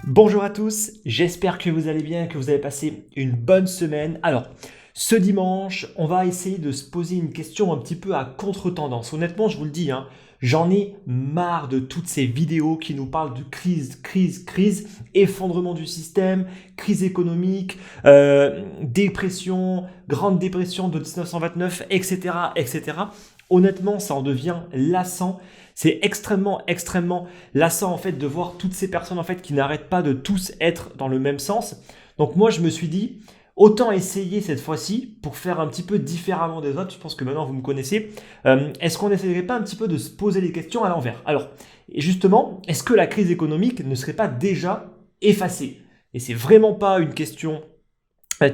Bonjour à tous, j'espère que vous allez bien, que vous avez passé une bonne semaine. Alors, ce dimanche, on va essayer de se poser une question un petit peu à contre-tendance. Honnêtement, je vous le dis, j'en ai marre de toutes ces vidéos qui nous parlent de crise, effondrement du système, crise économique, dépression, grande dépression de 1929, etc., etc. Honnêtement, ça en devient lassant. C'est extrêmement lassant en fait de voir toutes ces personnes en fait qui n'arrêtent pas de tous être dans le même sens. Donc moi, je me suis dit, autant essayer cette fois-ci pour faire un petit peu différemment des autres. Je pense que maintenant vous me connaissez. Est-ce qu'on n'essayerait pas un petit peu de se poser les questions à l'envers? Alors, justement, est-ce que la crise économique ne serait pas déjà effacée? Et c'est vraiment pas une question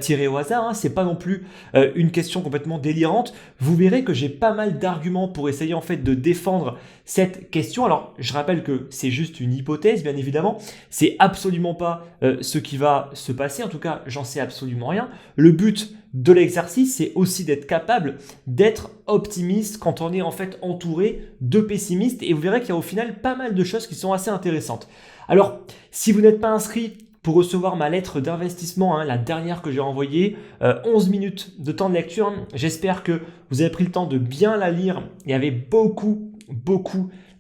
tirée au hasard, c'est pas non plus une question complètement délirante. Vous verrez que j'ai pas mal d'arguments pour essayer en fait de défendre cette question. Alors, je rappelle que c'est juste une hypothèse, bien évidemment. C'est absolument pas ce qui va se passer. En tout cas, j'en sais absolument rien. Le but de l'exercice, c'est aussi d'être capable d'être optimiste quand on est en fait entouré de pessimistes. Et vous verrez qu'il y a au final pas mal de choses qui sont assez intéressantes. Alors, si vous n'êtes pas inscrit pour recevoir ma lettre d'investissement, la dernière que j'ai envoyée, 11 minutes de temps de lecture. J'espère que vous avez pris le temps de bien la lire. Il y avait beaucoup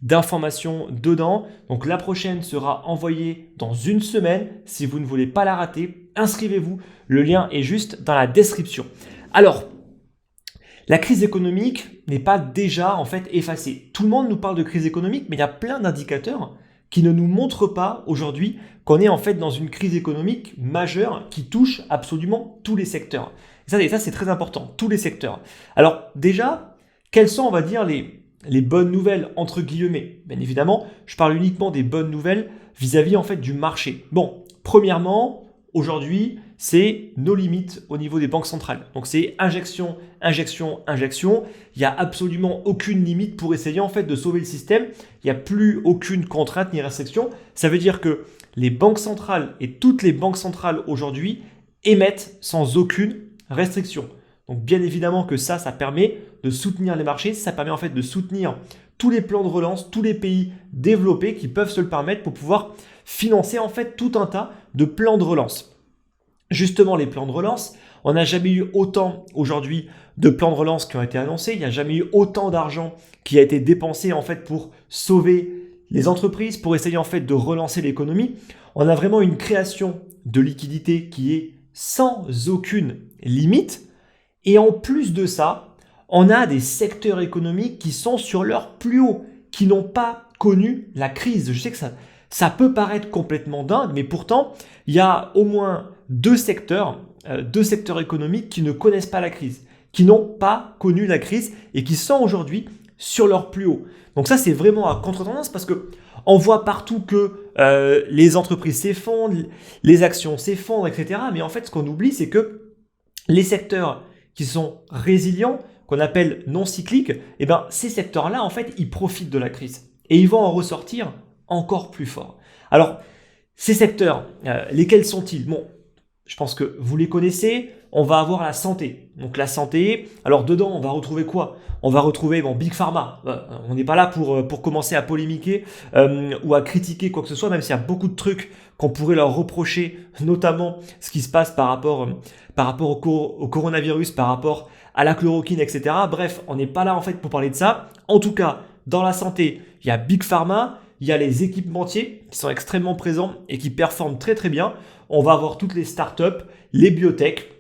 d'informations dedans. Donc la prochaine sera envoyée dans une semaine. Si vous ne voulez pas la rater, inscrivez-vous. Le lien est juste dans la description. Alors, la crise économique n'est pas déjà en fait effacée. Tout le monde nous parle de crise économique, mais il y a plein d'indicateurs qui ne nous montrent pas aujourd'hui qu'on est en fait dans une crise économique majeure qui touche absolument tous les secteurs. Et ça c'est très important, tous les secteurs. Alors déjà, quelles sont, on va dire, les bonnes nouvelles entre guillemets? Bien évidemment, je parle uniquement des bonnes nouvelles vis-à-vis en fait du marché. Bon, premièrement, aujourd'hui, c'est nos limites au niveau des banques centrales. Donc c'est injection. Il n'y a absolument aucune limite pour essayer en fait de sauver le système. Il n'y a plus aucune contrainte ni restriction. Ça veut dire que les banques centrales et toutes les banques centrales aujourd'hui émettent sans aucune restriction. Donc bien évidemment que ça permet de soutenir les marchés. Ça permet en fait de soutenir tous les plans de relance, tous les pays développés qui peuvent se le permettre pour pouvoir financer en fait tout un tas de plans de relance. Justement, les plans de relance, on n'a jamais eu autant aujourd'hui de plans de relance qui ont été annoncés. Il n'y a jamais eu autant d'argent qui a été dépensé en fait pour sauver les entreprises, pour essayer en fait de relancer l'économie. On a vraiment une création de liquidité qui est sans aucune limite. Et en plus de ça, on a des secteurs économiques qui sont sur leur plus haut, qui n'ont pas connu la crise. Je sais que ça peut paraître complètement dingue, mais pourtant, il y a au moins deux secteurs économiques qui ne connaissent pas la crise, qui n'ont pas connu la crise et qui sont aujourd'hui sur leur plus haut. Donc ça, c'est vraiment à contre-tendance parce que on voit partout que les entreprises s'effondrent, les actions s'effondrent, etc. Mais en fait, ce qu'on oublie, c'est que les secteurs qui sont résilients, qu'on appelle non cycliques, ces secteurs-là, en fait, ils profitent de la crise et ils vont en ressortir encore plus fort. Alors, ces secteurs, lesquels sont-ils? Bon, je pense que vous les connaissez. On va avoir la santé. Donc la santé, alors dedans, on va retrouver quoi? On va retrouver Big Pharma. On n'est pas là pour commencer à polémiquer ou à critiquer quoi que ce soit, même s'il y a beaucoup de trucs qu'on pourrait leur reprocher, notamment ce qui se passe par rapport au coronavirus, par rapport à la chloroquine, etc. Bref, on n'est pas là en fait pour parler de ça. En tout cas, dans la santé, il y a Big Pharma, il y a les équipementiers qui sont extrêmement présents et qui performent très bien. On va avoir toutes les startups, les biotech,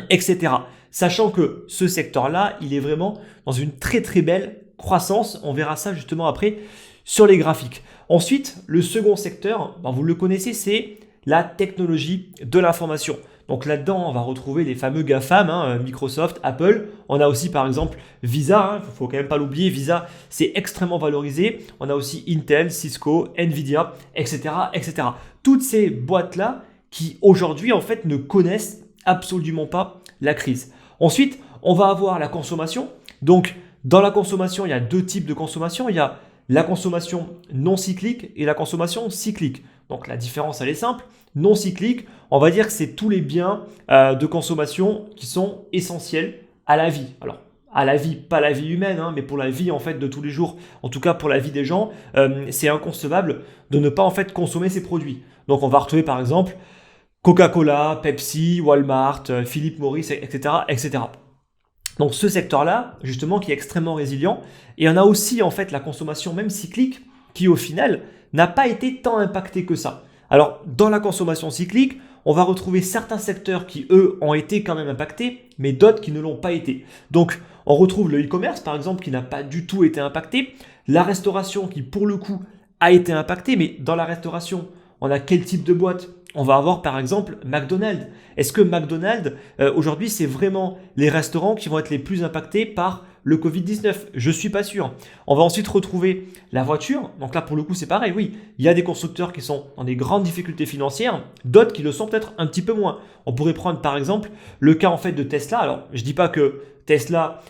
etc. Sachant que ce secteur-là, il est vraiment dans une très belle croissance. On verra ça justement après sur les graphiques. Ensuite, le second secteur, vous le connaissez, c'est la technologie de l'information. Donc là-dedans, on va retrouver les fameux GAFAM, Microsoft, Apple. On a aussi par exemple Visa, il ne faut quand même pas l'oublier. Visa, c'est extrêmement valorisé. On a aussi Intel, Cisco, Nvidia, etc. Toutes ces boîtes-là qui aujourd'hui en fait ne connaissent absolument pas la crise. Ensuite, on va avoir la consommation. Donc dans la consommation, il y a deux types de consommation. Il y a la consommation non cyclique et la consommation cyclique. Donc la différence, elle est simple. Non cyclique, on va dire que c'est tous les biens de consommation qui sont essentiels à la vie. Alors à la vie, pas la vie humaine, hein, mais pour la vie en fait de tous les jours, en tout cas pour la vie des gens, c'est inconcevable de ne pas en fait consommer ces produits. Donc on va retrouver par exemple Coca-Cola, Pepsi, Walmart, Philip Morris, etc., etc. Donc ce secteur-là, justement, qui est extrêmement résilient, et on a aussi en fait la consommation même cyclique, qui au final n'a pas été tant impactée que ça. Alors dans la consommation cyclique, on va retrouver certains secteurs qui eux ont été quand même impactés, mais d'autres qui ne l'ont pas été. Donc on retrouve le e-commerce par exemple qui n'a pas du tout été impacté, la restauration qui pour le coup a été impactée, mais dans la restauration, on a quel type de boîte? On va avoir par exemple McDonald's. Est-ce que McDonald's, aujourd'hui, c'est vraiment les restaurants qui vont être les plus impactés par le Covid-19? Je ne suis pas sûr. On va ensuite retrouver la voiture. Donc là, pour le coup, c'est pareil. Oui, il y a des constructeurs qui sont dans des grandes difficultés financières, d'autres qui le sont peut-être un petit peu moins. On pourrait prendre par exemple le cas en fait de Tesla. Alors, je ne dis pas que Tesla...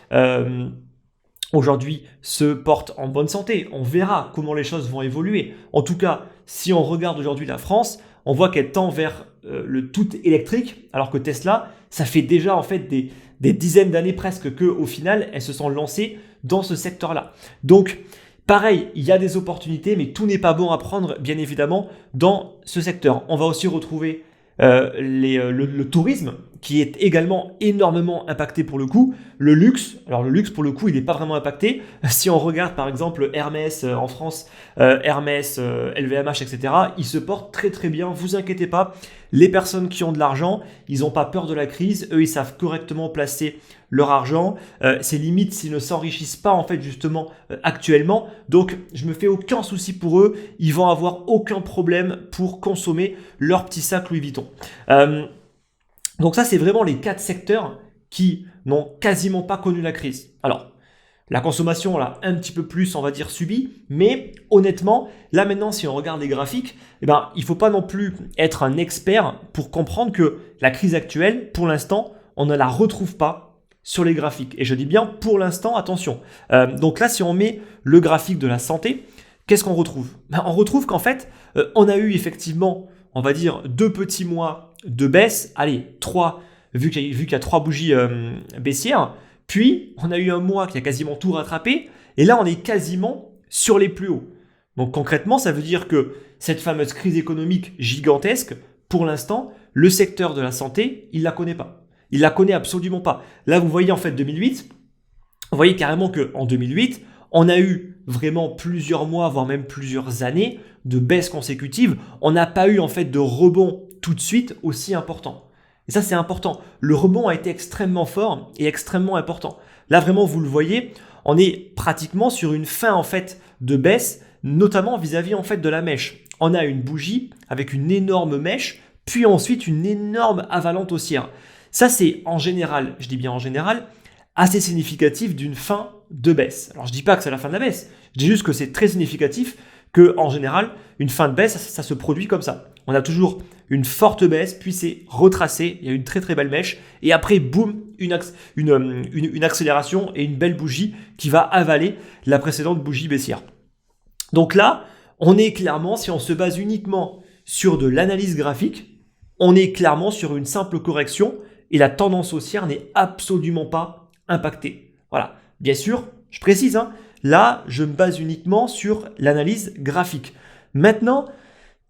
aujourd'hui se porte en bonne santé. On verra comment les choses vont évoluer. En tout cas, si on regarde aujourd'hui la France, on voit qu'elle tend vers le tout électrique, alors que Tesla, ça fait déjà en fait des dizaines d'années presque qu'au final, elles se sont lancées dans ce secteur-là. Donc, pareil, il y a des opportunités, mais tout n'est pas bon à prendre, bien évidemment, dans ce secteur. On va aussi retrouver le tourisme, qui est également énormément impacté pour le coup. Le luxe, alors le luxe pour le coup il n'est pas vraiment impacté. Si on regarde par exemple Hermès en France, Hermès, LVMH, etc., ils se portent très très bien, vous inquiétez pas. Les personnes qui ont de l'argent, ils n'ont pas peur de la crise, eux ils savent correctement placer leur argent. C'est limite s'ils ne s'enrichissent pas en fait justement actuellement. Donc je me fais aucun souci pour eux, ils vont avoir aucun problème pour consommer leur petit sac Louis Vuitton. Donc ça, c'est vraiment les 4 secteurs qui n'ont quasiment pas connu la crise. Alors, la consommation, on l'a un petit peu plus, on va dire, subie, mais honnêtement, là maintenant, si on regarde les graphiques, il ne faut pas non plus être un expert pour comprendre que la crise actuelle, pour l'instant, on ne la retrouve pas sur les graphiques. Et je dis bien pour l'instant, attention. Donc là, si on met le graphique de la santé, qu'est-ce qu'on retrouve? On retrouve qu'en fait, on a eu effectivement, on va dire, 2 petits mois de baisse, allez, 3, vu qu'il y a 3 bougies baissières, puis on a eu un mois qui a quasiment tout rattrapé, et là on est quasiment sur les plus hauts. Donc concrètement, ça veut dire que cette fameuse crise économique gigantesque, pour l'instant, le secteur de la santé, il ne la connaît pas. Il ne la connaît absolument pas. Là, vous voyez en fait 2008, vous voyez carrément qu'en 2008, on a eu vraiment plusieurs mois, voire même plusieurs années de baisse consécutive. On n'a pas eu en fait de rebond tout de suite aussi important. Et ça, c'est important. Le rebond a été extrêmement fort et extrêmement important. Là, vraiment, vous le voyez, on est pratiquement sur une fin en fait de baisse, notamment vis-à-vis en fait de la mèche. On a une bougie avec une énorme mèche, puis ensuite une énorme avalante haussière. Ça, c'est en général, je dis bien en général, assez significatif d'une fin de baisse. Alors, je ne dis pas que c'est la fin de la baisse, je dis juste que c'est très significatif que, en général, une fin de baisse, ça se produit comme ça. On a toujours une forte baisse, puis c'est retracé, il y a une très très belle mèche, et après, boum, une accélération et une belle bougie qui va avaler la précédente bougie baissière. Donc là, on est clairement, si on se base uniquement sur de l'analyse graphique, on est clairement sur une simple correction, et la tendance haussière n'est absolument pas impactée. Voilà, bien sûr, je précise, là, je me base uniquement sur l'analyse graphique. Maintenant,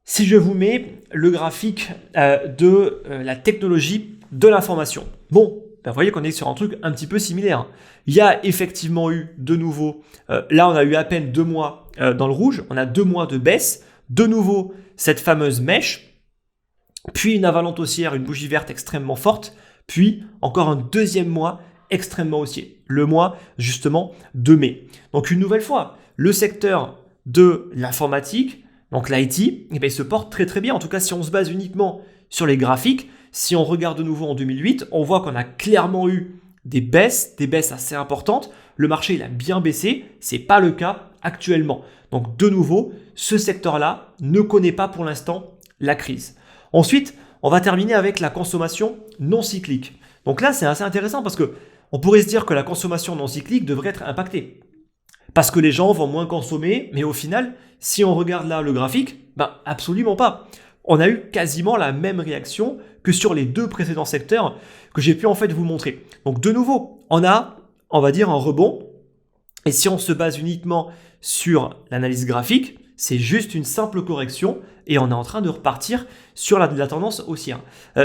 si je vous mets le graphique de la technologie de l'information, bon, vous voyez qu'on est sur un truc un petit peu similaire. Il y a effectivement eu de nouveau, là on a eu à peine 2 mois dans le rouge, on a 2 mois de baisse, de nouveau cette fameuse mèche, puis une avalante haussière, une bougie verte extrêmement forte, puis encore un deuxième mois extrêmement haussier, le mois justement de mai. Donc une nouvelle fois, le secteur de l'informatique, donc l'IT, il se porte très très bien. En tout cas, si on se base uniquement sur les graphiques, si on regarde de nouveau en 2008, on voit qu'on a clairement eu des baisses assez importantes. Le marché il a bien baissé, ce n'est pas le cas actuellement. Donc de nouveau, ce secteur-là ne connaît pas pour l'instant la crise. Ensuite, on va terminer avec la consommation non cyclique. Donc là, c'est assez intéressant parce que on pourrait se dire que la consommation non cyclique devrait être impactée. Parce que les gens vont moins consommer, mais au final, si on regarde là le graphique, absolument pas. On a eu quasiment la même réaction que sur les 2 précédents secteurs que j'ai pu en fait vous montrer. Donc de nouveau, on a on va dire, un rebond. Et si on se base uniquement sur l'analyse graphique, c'est juste une simple correction et on est en train de repartir sur la tendance haussière.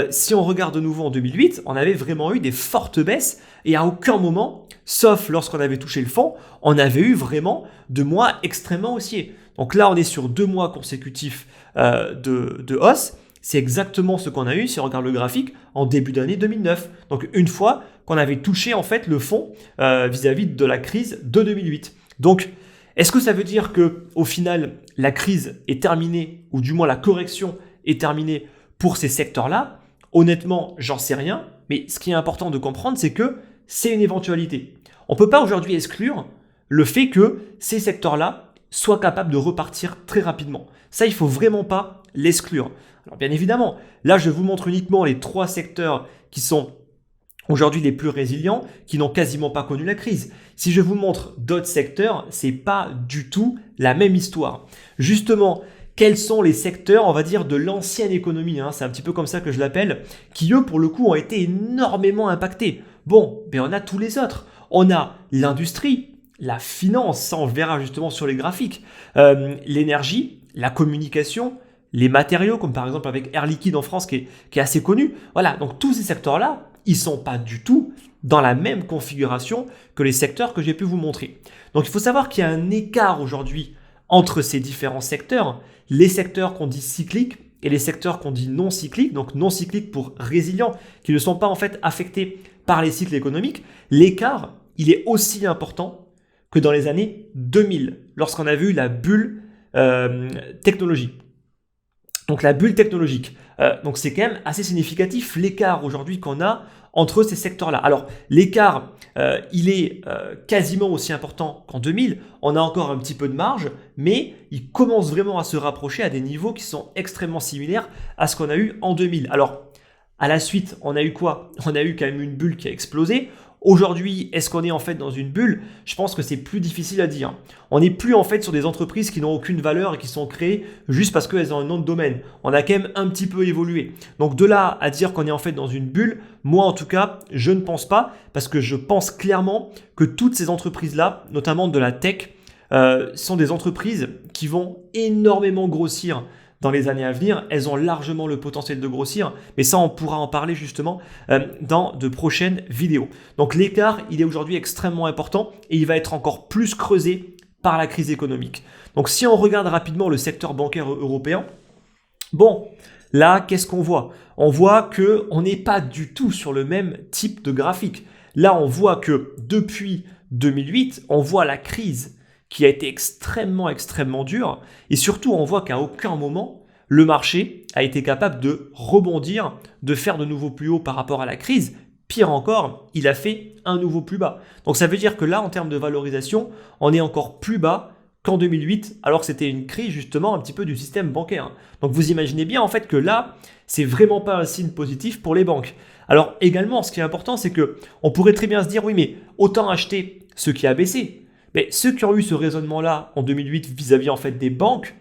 Si on regarde de nouveau en 2008, on avait vraiment eu des fortes baisses et à aucun moment, sauf lorsqu'on avait touché le fond, on avait eu vraiment de mois extrêmement haussiers. Donc là, on est sur 2 mois consécutifs de hausse. C'est exactement ce qu'on a eu si on regarde le graphique en début d'année 2009. Donc une fois qu'on avait touché en fait le fond vis-à-vis de la crise de 2008. Donc est-ce que ça veut dire que au final la crise est terminée ou du moins la correction est terminée pour ces secteurs-là? Honnêtement, j'en sais rien. Mais ce qui est important de comprendre, c'est que c'est une éventualité. On ne peut pas aujourd'hui exclure le fait que ces secteurs-là soient capables de repartir très rapidement. Ça, il ne faut vraiment pas l'exclure. Alors bien évidemment, là je vous montre uniquement les 3 secteurs qui sont aujourd'hui les plus résilients, qui n'ont quasiment pas connu la crise. Si je vous montre d'autres secteurs, c'est pas du tout la même histoire. Justement, quels sont les secteurs, on va dire, de l'ancienne économie, c'est un petit peu comme ça que je l'appelle, qui eux, pour le coup, ont été énormément impactés. Bon, ben on a tous les autres. On a l'industrie, la finance, ça on le verra justement sur les graphiques, l'énergie, la communication, les matériaux, comme par exemple avec Air Liquide en France, qui est assez connu. Voilà, donc tous ces secteurs-là, ils ne sont pas du tout dans la même configuration que les secteurs que j'ai pu vous montrer. Donc il faut savoir qu'il y a un écart aujourd'hui entre ces différents secteurs, les secteurs qu'on dit cycliques et les secteurs qu'on dit non cycliques, donc non cycliques pour résilients, qui ne sont pas en fait affectés par les cycles économiques. L'écart, il est aussi important que dans les années 2000, lorsqu'on a vu la bulle technologie. Donc la bulle technologique. Donc c'est quand même assez significatif l'écart aujourd'hui qu'on a entre ces secteurs-là. Alors l'écart, il est quasiment aussi important qu'en 2000. On a encore un petit peu de marge, mais il commence vraiment à se rapprocher à des niveaux qui sont extrêmement similaires à ce qu'on a eu en 2000. Alors à la suite, on a eu quoi? On a eu quand même une bulle qui a explosé. Aujourd'hui, est-ce qu'on est en fait dans une bulle? Je pense que c'est plus difficile à dire. On n'est plus en fait sur des entreprises qui n'ont aucune valeur et qui sont créées juste parce qu'elles ont un nom de domaine. On a quand même un petit peu évolué. Donc de là à dire qu'on est en fait dans une bulle, moi en tout cas, je ne pense pas parce que je pense clairement que toutes ces entreprises-là, notamment de la tech, sont des entreprises qui vont énormément grossir dans les années à venir. Elles ont largement le potentiel de grossir, mais ça on pourra en parler justement dans de prochaines vidéos. Donc l'écart, il est aujourd'hui extrêmement important et il va être encore plus creusé par la crise économique. Donc si on regarde rapidement le secteur bancaire européen, bon, là qu'est-ce qu'on voit? On voit qu'on n'est pas du tout sur le même type de graphique. Là on voit que depuis 2008, on voit la crise qui a été extrêmement dur. Et surtout, on voit qu'à aucun moment, le marché a été capable de rebondir, de faire de nouveaux plus hauts par rapport à la crise. Pire encore, il a fait un nouveau plus bas. Donc ça veut dire que là, en termes de valorisation, on est encore plus bas qu'en 2008, alors que c'était une crise justement un petit peu du système bancaire. Donc vous imaginez bien en fait que là, c'est vraiment pas un signe positif pour les banques. Alors également, ce qui est important, c'est que on pourrait très bien se dire, oui, mais autant acheter ce qui a baissé. Mais ceux qui ont eu ce raisonnement-là en 2008 vis-à-vis en fait des banques,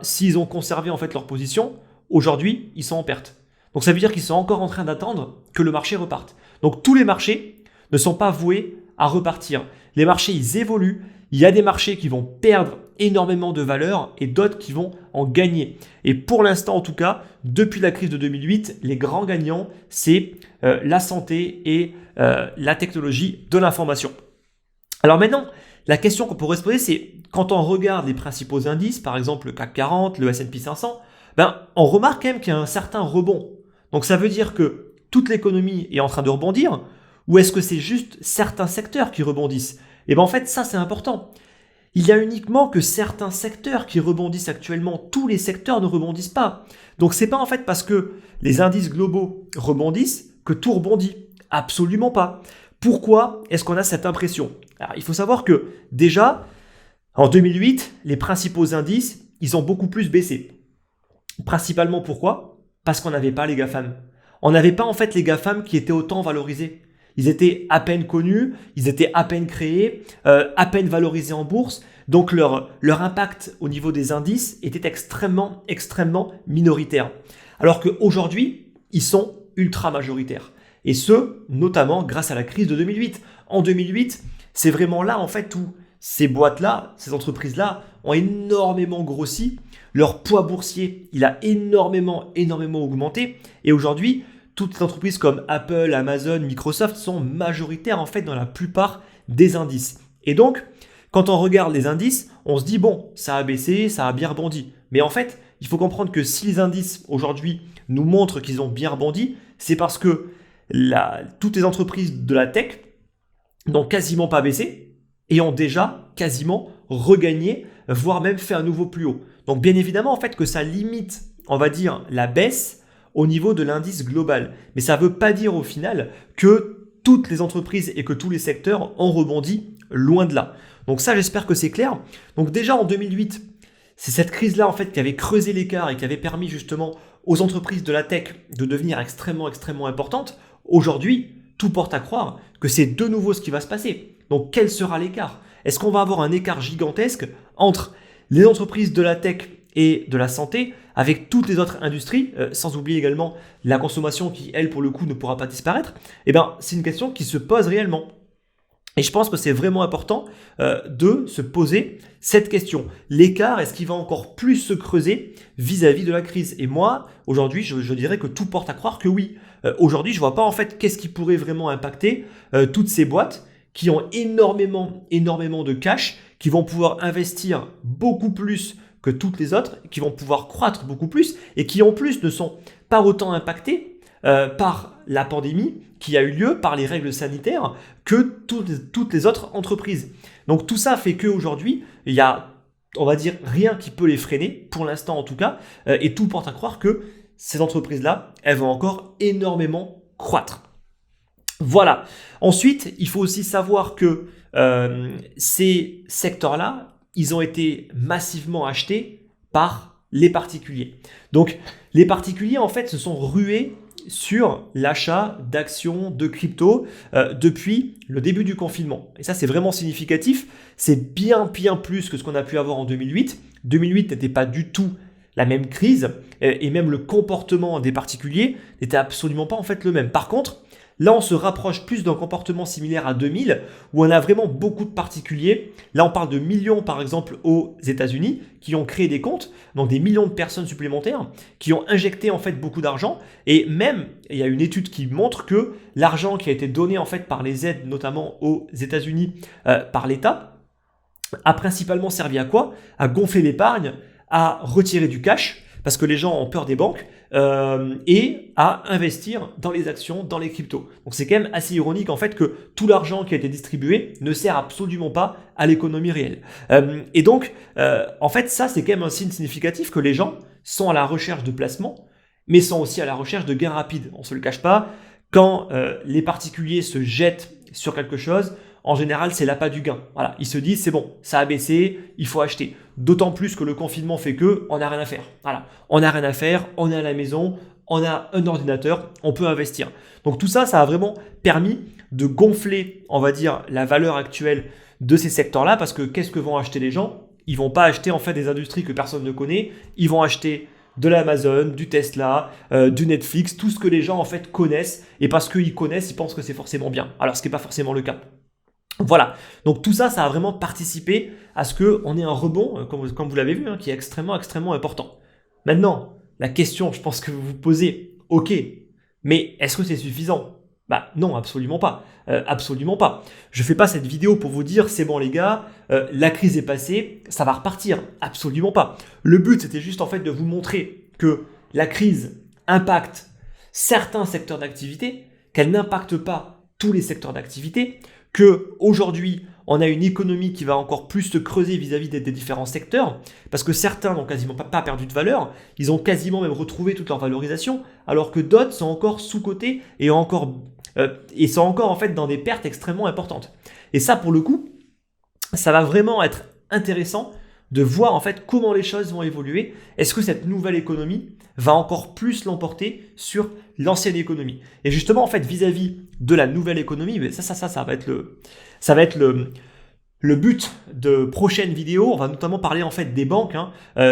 s'ils ont conservé en fait leur position, aujourd'hui, ils sont en perte. Donc ça veut dire qu'ils sont encore en train d'attendre que le marché reparte. Donc tous les marchés ne sont pas voués à repartir. Les marchés, ils évoluent. Il y a des marchés qui vont perdre énormément de valeur et d'autres qui vont en gagner. Et pour l'instant, en tout cas, depuis la crise de 2008, les grands gagnants, c'est la santé et la technologie de l'information. Alors maintenant, la question qu'on pourrait se poser, c'est quand on regarde les principaux indices, par exemple le CAC 40, le S&P 500, on remarque quand même qu'il y a un certain rebond. Donc ça veut dire que toute l'économie est en train de rebondir, ou est-ce que c'est juste certains secteurs qui rebondissent? Et en fait, ça c'est important. Il y a uniquement que certains secteurs qui rebondissent actuellement. Tous les secteurs ne rebondissent pas. Donc c'est pas en fait parce que les indices globaux rebondissent que tout rebondit. Absolument pas. Pourquoi est-ce qu'on a cette impression? Alors, il faut savoir que déjà, en 2008, les principaux indices, ils ont beaucoup plus baissé. Principalement pourquoi? Parce qu'on n'avait pas les GAFAM. On n'avait pas en fait les GAFAM qui étaient autant valorisés. Ils étaient à peine connus, ils étaient à peine créés, à peine valorisés en bourse. Donc leur impact au niveau des indices était extrêmement minoritaire. Alors qu'aujourd'hui, ils sont ultra majoritaires. Et ce, notamment grâce à la crise de 2008. En 2008, c'est vraiment là en fait où ces boîtes-là, ces entreprises-là ont énormément grossi. Leur poids boursier, il a énormément augmenté. Et aujourd'hui, toutes les entreprises comme Apple, Amazon, Microsoft sont majoritaires en fait dans la plupart des indices. Et donc, quand on regarde les indices, on se dit bon, ça a baissé, ça a bien rebondi. Mais en fait, il faut comprendre que si les indices aujourd'hui nous montrent qu'ils ont bien rebondi, c'est parce que toutes les entreprises de la tech n'ont quasiment pas baissé et ont déjà quasiment regagné, voire même fait un nouveau plus haut. Donc bien évidemment, en fait, que ça limite, on va dire, la baisse au niveau de l'indice global. Mais ça ne veut pas dire au final que toutes les entreprises et que tous les secteurs ont rebondi, loin de là. Donc ça, j'espère que c'est clair. Donc déjà en 2008, c'est cette crise-là en fait qui avait creusé l'écart et qui avait permis justement aux entreprises de la tech de devenir extrêmement importantes. Aujourd'hui, tout porte à croire que c'est de nouveau ce qui va se passer. Donc quel sera l'écart? Est-ce qu'on va avoir un écart gigantesque entre les entreprises de la tech et de la santé avec toutes les autres industries, sans oublier également la consommation qui, elle, pour le coup, ne pourra pas disparaître? Eh bien, c'est une question qui se pose réellement. Et je pense que c'est vraiment important de se poser cette question. L'écart, est-ce qu'il va encore plus se creuser vis-à-vis de la crise? Et moi, aujourd'hui, je dirais que tout porte à croire que oui. Aujourd'hui, je ne vois pas en fait qu'est-ce qui pourrait vraiment impacter toutes ces boîtes qui ont énormément de cash, qui vont pouvoir investir beaucoup plus que toutes les autres, qui vont pouvoir croître beaucoup plus et qui en plus ne sont pas autant impactées par la pandémie qui a eu lieu, par les règles sanitaires, que toutes les autres entreprises. Donc tout ça fait qu'aujourd'hui, il y a, on va dire, rien qui peut les freiner, pour l'instant en tout cas, et tout porte à croire que ces entreprises-là, elles vont encore énormément croître. Voilà. Ensuite, il faut aussi savoir que ces secteurs-là, ils ont été massivement achetés par les particuliers. Donc, les particuliers, en fait, se sont rués sur l'achat d'actions, de crypto depuis le début du confinement. Et ça, c'est vraiment significatif. C'est bien plus que ce qu'on a pu avoir en 2008. 2008 n'était pas du tout la même crise et même le comportement des particuliers n'était absolument pas en fait le même. Par contre, là, on se rapproche plus d'un comportement similaire à 2000 où on a vraiment beaucoup de particuliers. Là, on parle de millions, par exemple, aux États-Unis qui ont créé des comptes, donc des millions de personnes supplémentaires qui ont injecté en fait beaucoup d'argent. Et même, il y a une étude qui montre que l'argent qui a été donné en fait par les aides, notamment aux États-Unis, par l'État, a principalement servi à quoi? À gonfler l'épargne, à retirer du cash, parce que les gens ont peur des banques, et à investir dans les actions, dans les cryptos. Donc c'est quand même assez ironique en fait que tout l'argent qui a été distribué ne sert absolument pas à l'économie réelle. Et donc, en fait, ça c'est quand même un signe significatif que les gens sont à la recherche de placements, mais sont aussi à la recherche de gains rapides. On ne se le cache pas, quand les particuliers se jettent sur quelque chose, en général, c'est l'appât du gain. Voilà, ils se disent, c'est bon, ça a baissé, il faut acheter. D'autant plus que le confinement fait que on n'a rien à faire. Voilà, on n'a rien à faire, on est à la maison, on a un ordinateur, on peut investir. Donc tout ça, ça a vraiment permis de gonfler, on va dire, la valeur actuelle de ces secteurs-là, parce que qu'est-ce que vont acheter les gens? Ils vont pas acheter en fait des industries que personne ne connaît, ils vont acheter de l'Amazon, du Tesla, du Netflix, tout ce que les gens en fait connaissent, et parce qu'ils connaissent, ils pensent que c'est forcément bien, alors ce qui n'est pas forcément le cas. Voilà, donc tout ça, ça a vraiment participé à ce qu'on ait un rebond, comme vous l'avez vu, qui est extrêmement important. Maintenant, la question, je pense que vous vous posez, ok, mais est-ce que c'est suffisant? Bah non, absolument pas. Absolument pas. Je fais pas cette vidéo pour vous dire, c'est bon les gars, la crise est passée, ça va repartir. Absolument pas. Le but, c'était juste en fait de vous montrer que la crise impacte certains secteurs d'activité, qu'elle n'impacte pas tous les secteurs d'activité, qu'aujourd'hui, on a une économie qui va encore plus se creuser vis-à-vis des différents secteurs, parce que certains n'ont quasiment pas perdu de valeur, ils ont quasiment même retrouvé toute leur valorisation, alors que d'autres sont encore sous-cotés et sont encore en fait dans des pertes extrêmement importantes. Et ça, pour le coup, ça va vraiment être intéressant de voir en fait comment les choses vont évoluer. Est-ce que cette nouvelle économie va encore plus l'emporter sur l'ancienne économie? Et justement en fait vis-à-vis de la nouvelle économie, mais ça va être le but de prochaines vidéos. On va notamment parler en fait des banques,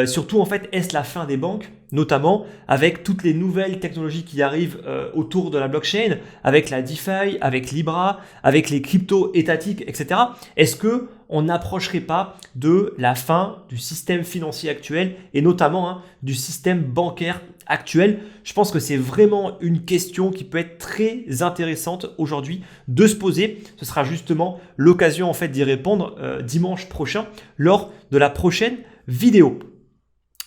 surtout en fait est-ce la fin des banques? notamment avec toutes les nouvelles technologies qui arrivent autour de la blockchain, avec la DeFi, avec Libra, avec les cryptos étatiques, etc. Est-ce que on n'approcherait pas de la fin du système financier actuel et notamment du système bancaire actuel? Je pense que c'est vraiment une question qui peut être très intéressante aujourd'hui de se poser. Ce sera justement l'occasion en fait d'y répondre dimanche prochain lors de la prochaine vidéo.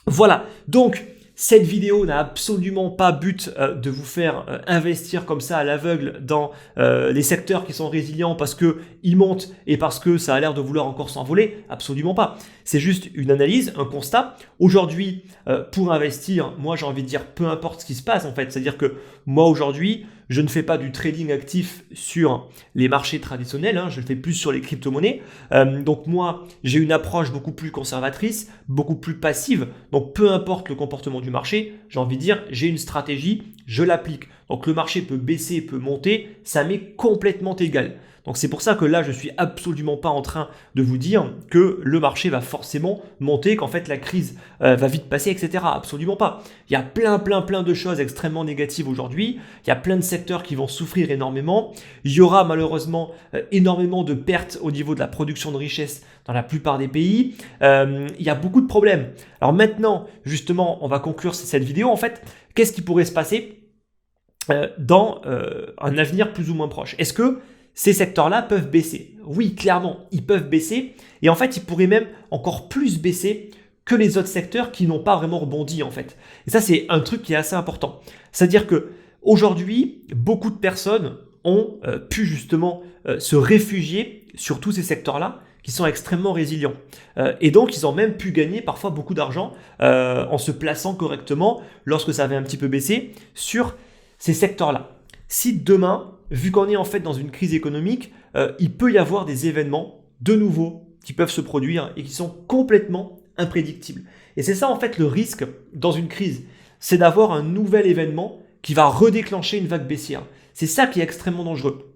Voilà, donc cette vidéo n'a absolument pas but de vous faire investir comme ça à l'aveugle dans les secteurs qui sont résilients parce qu'ils montent et parce que ça a l'air de vouloir encore s'envoler. Absolument pas. C'est juste une analyse, un constat. Aujourd'hui, pour investir, moi j'ai envie de dire peu importe ce qui se passe en fait. C'est-à-dire que moi aujourd'hui, je ne fais pas du trading actif sur les marchés traditionnels, je le fais plus sur les crypto-monnaies. Donc moi, j'ai une approche beaucoup plus conservatrice, beaucoup plus passive. Donc peu importe le comportement du marché, j'ai envie de dire, j'ai une stratégie, je l'applique. Donc le marché peut baisser, peut monter, ça m'est complètement égal. Donc c'est pour ça que là, je ne suis absolument pas en train de vous dire que le marché va forcément monter, qu'en fait la crise va vite passer, etc. Absolument pas. Il y a plein de choses extrêmement négatives aujourd'hui. Il y a plein de secteurs qui vont souffrir énormément. Il y aura malheureusement énormément de pertes au niveau de la production de richesse dans la plupart des pays. Il y a beaucoup de problèmes. Alors maintenant, justement, on va conclure cette vidéo. En fait, qu'est-ce qui pourrait se passer dans un avenir plus ou moins proche? Est-ce que ces secteurs-là peuvent baisser? Oui, clairement, ils peuvent baisser. Et en fait, ils pourraient même encore plus baisser que les autres secteurs qui n'ont pas vraiment rebondi en fait. Et ça, c'est un truc qui est assez important. C'est-à-dire que aujourd'hui, beaucoup de personnes ont pu justement se réfugier sur tous ces secteurs-là qui sont extrêmement résilients. Et donc, ils ont même pu gagner parfois beaucoup d'argent en se plaçant correctement lorsque ça avait un petit peu baissé sur ces secteurs-là. Si demain, vu qu'on est en fait dans une crise économique, il peut y avoir des événements de nouveau qui peuvent se produire et qui sont complètement imprédictibles. Et c'est ça en fait le risque dans une crise, c'est d'avoir un nouvel événement qui va redéclencher une vague baissière. C'est ça qui est extrêmement dangereux.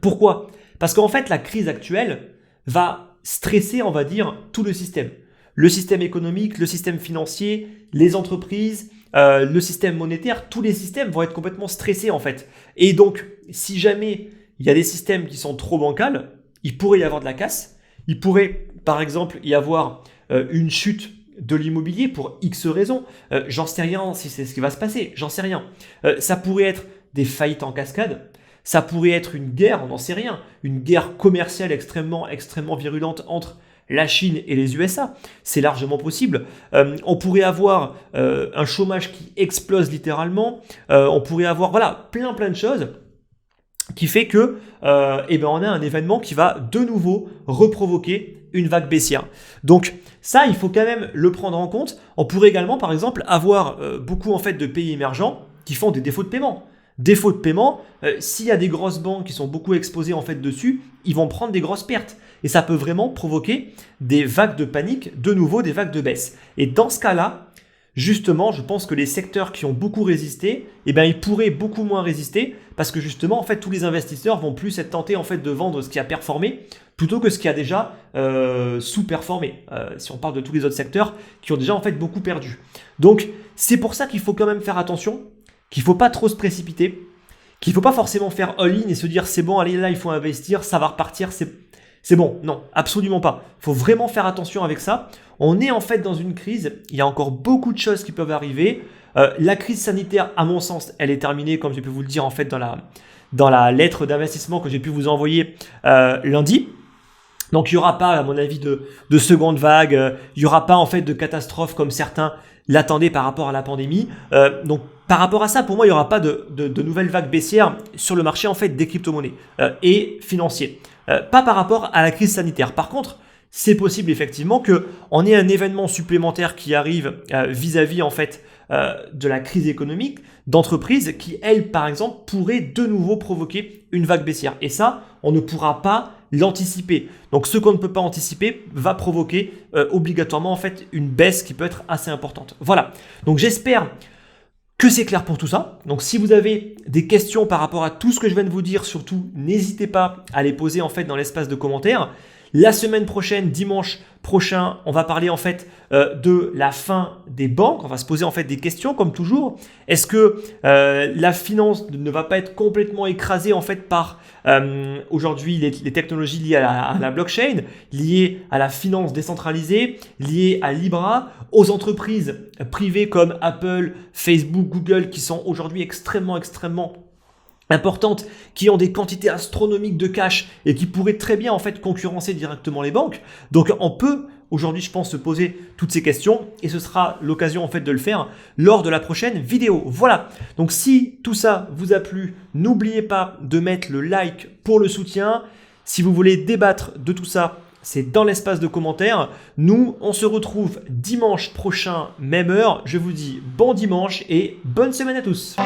Pourquoi? Parce qu'en fait la crise actuelle va stresser, on va dire, tout le système. Le système économique, le système financier, les entreprises, le système monétaire, tous les systèmes vont être complètement stressés en fait. Et donc, si jamais il y a des systèmes qui sont trop bancals, il pourrait y avoir de la casse. Il pourrait, par exemple, y avoir une chute de l'immobilier pour X raisons. J'en sais rien si c'est ce qui va se passer, j'en sais rien. Ça pourrait être des faillites en cascade. Ça pourrait être une guerre, on n'en sait rien. Une guerre commerciale extrêmement virulente entre la Chine et les USA, c'est largement possible. On pourrait avoir un chômage qui explose littéralement. On pourrait avoir plein de choses qui fait que on a un événement qui va de nouveau reprovoquer une vague baissière. Donc ça, il faut quand même le prendre en compte. On pourrait également, par exemple, avoir beaucoup en fait de pays émergents qui font des défauts de paiement. Défaut de paiement, s'il y a des grosses banques qui sont beaucoup exposées en fait dessus, ils vont prendre des grosses pertes. Et ça peut vraiment provoquer des vagues de panique, de nouveau des vagues de baisse. Et dans ce cas-là, justement, je pense que les secteurs qui ont beaucoup résisté, ils pourraient beaucoup moins résister parce que justement, en fait, tous les investisseurs vont plus être tentés en fait de vendre ce qui a performé plutôt que ce qui a déjà sous-performé. Si on parle de tous les autres secteurs qui ont déjà en fait beaucoup perdu. Donc, c'est pour ça qu'il faut quand même faire attention, qu'il ne faut pas trop se précipiter, qu'il ne faut pas forcément faire all-in et se dire c'est bon, allez là, il faut investir, ça va repartir, c'est bon. Non, absolument pas. Il faut vraiment faire attention avec ça. On est en fait dans une crise, il y a encore beaucoup de choses qui peuvent arriver. La crise sanitaire, à mon sens, elle est terminée, comme j'ai pu vous le dire en fait dans la lettre d'investissement que j'ai pu vous envoyer lundi. Donc il n'y aura pas, à mon avis, de seconde vague, il n'y aura pas en fait de catastrophe comme certains l'attendaient par rapport à la pandémie. Donc par rapport à ça, pour moi, il n'y aura pas de nouvelles vagues baissières sur le marché en fait des crypto-monnaies et financiers. Pas par rapport à la crise sanitaire. Par contre, c'est possible effectivement qu'on ait un événement supplémentaire qui arrive vis-à-vis en fait de la crise économique d'entreprises qui, elles, par exemple, pourraient de nouveau provoquer une vague baissière. Et ça, on ne pourra pas l'anticiper. Donc, ce qu'on ne peut pas anticiper va provoquer obligatoirement en fait une baisse qui peut être assez importante. Voilà. Donc, j'espère que c'est clair pour tout ça. Donc, si vous avez des questions par rapport à tout ce que je viens de vous dire, surtout, n'hésitez pas à les poser en fait dans l'espace de commentaires. La semaine prochaine, dimanche prochain, on va parler en fait de la fin des banques. On va se poser en fait des questions comme toujours. Est-ce que la finance ne va pas être complètement écrasée en fait par aujourd'hui les technologies liées à la blockchain, liées à la finance décentralisée, liées à Libra, aux entreprises privées comme Apple, Facebook, Google qui sont aujourd'hui extrêmement importantes, qui ont des quantités astronomiques de cash et qui pourraient très bien en fait concurrencer directement les banques. Donc on peut aujourd'hui, je pense, se poser toutes ces questions et ce sera l'occasion en fait de le faire lors de la prochaine vidéo. Voilà. Donc si tout ça vous a plu, n'oubliez pas de mettre le like pour le soutien. Si vous voulez débattre de tout ça, c'est dans l'espace de commentaires. Nous, on se retrouve dimanche prochain, même heure. Je vous dis bon dimanche et bonne semaine à tous.